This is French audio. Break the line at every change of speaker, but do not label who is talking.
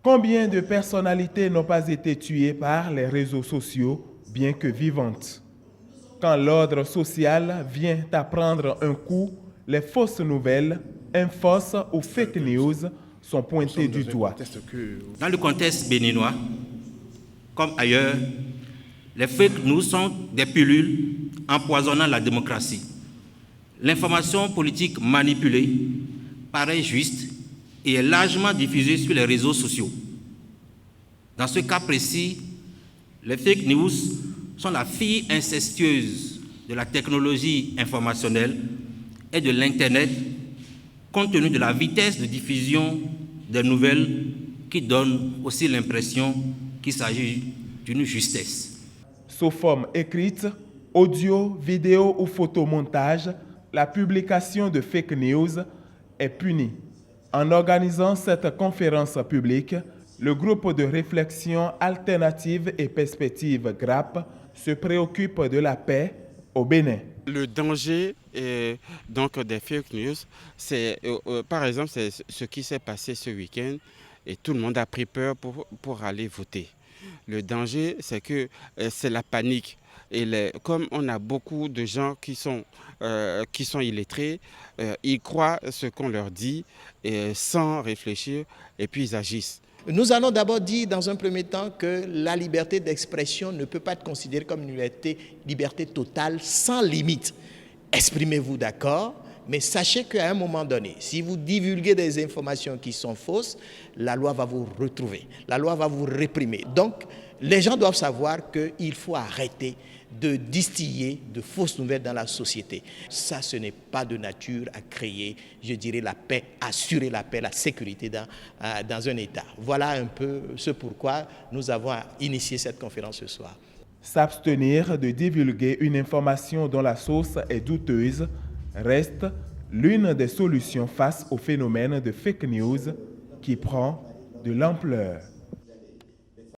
Combien de personnalités n'ont pas été tuées par les réseaux sociaux, bien que vivantes? Quand l'ordre social vient à prendre un coup, les fausses nouvelles, fausses ou fake news sont pointées du doigt.
Dans le contexte béninois, comme ailleurs, les fake news sont des pilules empoisonnant la démocratie. L'information politique manipulée paraît juste et est largement diffusée sur les réseaux sociaux. Dans ce cas précis, les fake news sont la fille incestueuse de la technologie informationnelle et de l'Internet, compte tenu de la vitesse de diffusion des nouvelles qui donne aussi l'impression qu'il s'agit d'une justesse.
Sous forme écrite, audio, vidéo ou photomontage, la publication de fake news est punie. En organisant cette conférence publique, le groupe de réflexion alternative et perspective GRAP se préoccupe de la paix au Bénin.
Le danger donc des fake news, c'est par exemple c'est ce qui s'est passé ce week-end et tout le monde a pris peur pour aller voter. Le danger, c'est que c'est la panique. Et comme on a beaucoup de gens qui sont illettrés, ils croient ce qu'on leur dit sans réfléchir et puis ils agissent.
Nous allons d'abord dire dans un premier temps que la liberté d'expression ne peut pas être considérée comme une liberté totale sans limite. Exprimez-vous, d'accord, mais sachez qu'à un moment donné, si vous divulguez des informations qui sont fausses, la loi va vous retrouver, la loi va vous réprimer. Donc, les gens doivent savoir qu'il faut arrêter de distiller de fausses nouvelles dans la société. Ça, ce n'est pas de nature à créer, je dirais, la paix, assurer la paix, la sécurité dans un État. Voilà un peu ce pourquoi nous avons initié cette conférence ce soir.
S'abstenir de divulguer une information dont la source est douteuse reste l'une des solutions face au phénomène de fake news qui prend de l'ampleur.